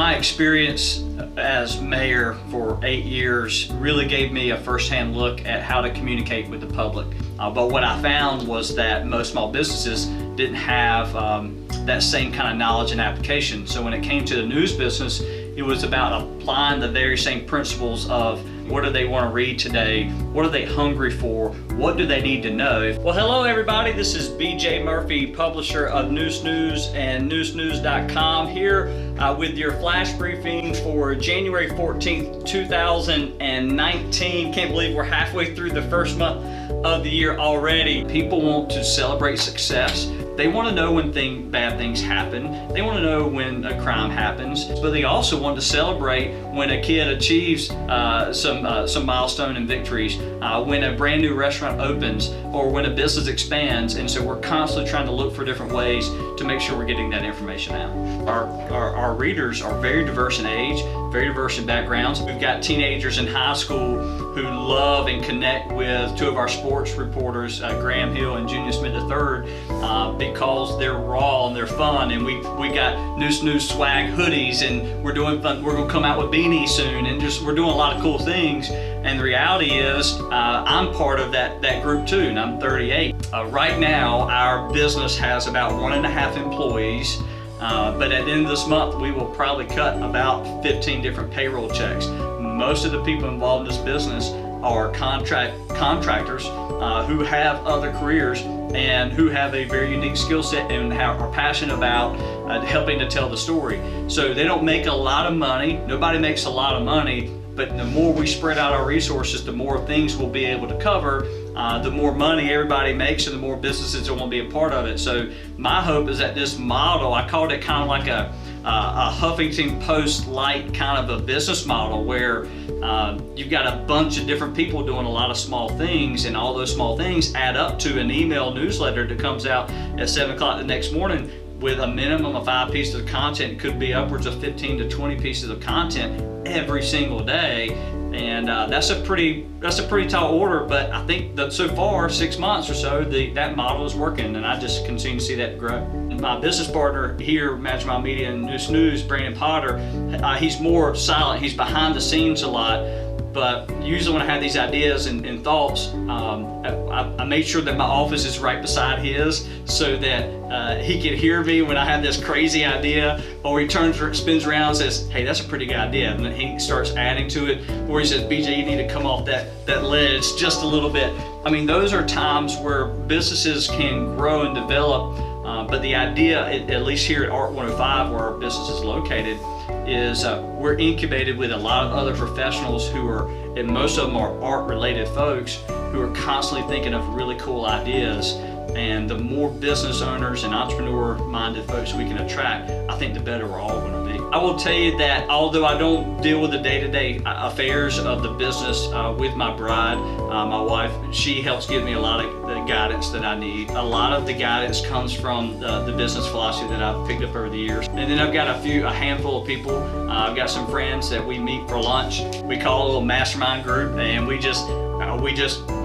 My experience as mayor for 8 years really gave me a firsthand look at how to communicate with the public. But what I found was that most small businesses didn't have that same kind of knowledge and application. So when it came to the news business, it was about applying the very same principles of what do they want to read today, what are they hungry for, what do they need to know. Well, hello everybody, this is BJ Murphy, publisher of Neuse and NeuseNews.com, here with your flash briefing for January 14th, 2019. Can't believe we're halfway through the first month of the year already. People want to celebrate success. They want to know when bad things happen. They want to know when a crime happens, but they also want to celebrate when a kid achieves some milestone and victories, when a brand new restaurant opens, or when a business expands. And so we're constantly trying to look for different ways to make sure we're getting that information out. Our readers are very diverse in age, very diverse in backgrounds. We've got teenagers in high school who love and connect with two of our sports reporters, Graham Hill and Junior Smith III, because they're raw and they're fun. And we got Neuse swag hoodies, and we're doing fun. We're gonna come out with beanies soon, and we're doing a lot of cool things. And the reality is, I'm part of that group too, and I'm 38. Right now, our business has about 1.5 employees. But at the end of this month, we will probably cut about 15 different payroll checks. Most of the people involved in this business are contractors who have other careers and who have a very unique skill set and are passionate about helping to tell the story. So they don't make a lot of money. Nobody makes a lot of money, but the more we spread out our resources, the more things we'll be able to cover. The more money everybody makes, and the more businesses will want to be a part of it. So my hope is that this model, I called it kind of like a Huffington Post light kind of a business model, where you've got a bunch of different people doing a lot of small things, and all those small things add up to an email newsletter that comes out at 7 o'clock the next morning with a minimum of 5 pieces of content. It could be upwards of 15 to 20 pieces of content every single day. And that's a pretty tall order, but I think that so far, 6 months or so, that model is working, and I just continue to see that grow. And my business partner here, Manage My Media and Neuse News, Brandon Potter, he's more silent. He's behind the scenes a lot, but usually when I have these ideas and thoughts, I made sure that my office is right beside his, so that he can hear me when I have this crazy idea, or he spins around and says, hey, that's a pretty good idea, and then he starts adding to it, or he says, BJ, you need to come off that ledge just a little bit. I mean, those are times where businesses can grow and develop, but the idea, at least here at Art 105, where our business is located, is we're incubated with a lot of other professionals who are, and most of them are art-related folks, who are constantly thinking of really cool ideas. And the more business owners and entrepreneur-minded folks we can attract, I think the better we're all going to be. I will tell you that although I don't deal with the day-to-day affairs of the business with my bride, my wife, she helps give me a lot of the guidance that I need. A lot of the guidance comes from the business philosophy that I've picked up over the years. And then I've got a handful of people. I've got some friends that we meet for lunch. We call it a little mastermind group, and we just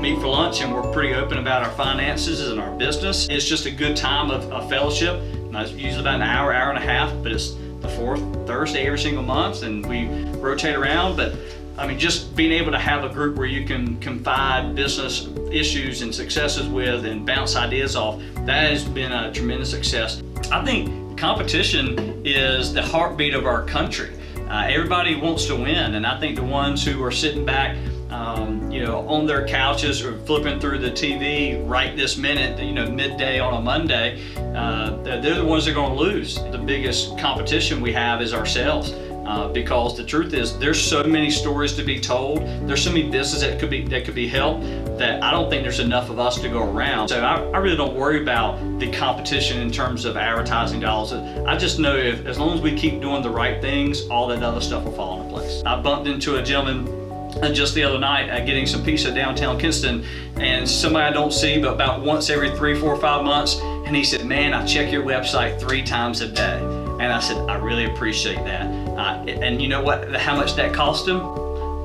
meet for lunch, and we're pretty open about our finances and our business. It's just a good time of fellowship. It's usually about an hour and a half, but it's the fourth Thursday every single month, and we rotate around. But I mean, just being able to have a group where you can confide business issues and successes with and bounce ideas off, that has been a tremendous success. I think competition is the heartbeat of our country. Everybody wants to win, and I think the ones who are sitting back on their couches or flipping through the TV right this minute, midday on a Monday, they're the ones that are going to lose. The biggest competition we have is ourselves, because the truth is, there's so many stories to be told. There's so many businesses that could be helped, that I don't think there's enough of us to go around. So I really don't worry about the competition in terms of advertising dollars. I just know as long as we keep doing the right things, all that other stuff will fall into place. I bumped into a gentleman just the other night getting some pizza downtown Kinston, and somebody I don't see but about once every 3, 4, 5 months, and he said, man, I check your website 3 times a day. And I said, I really appreciate that. And you know what? How much that cost him?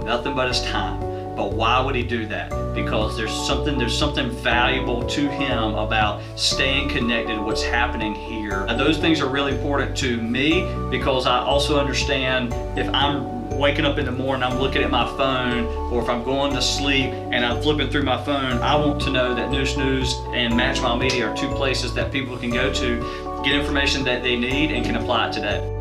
Nothing but his time. But why would he do that? because there's something valuable to him about staying connected to what's happening here. And those things are really important to me because I also understand if I'm waking up in the morning, I'm looking at my phone, or if I'm going to sleep and I'm flipping through my phone, I want to know that Neuse and Match My Media are two places that people can go to get information that they need and can apply it today.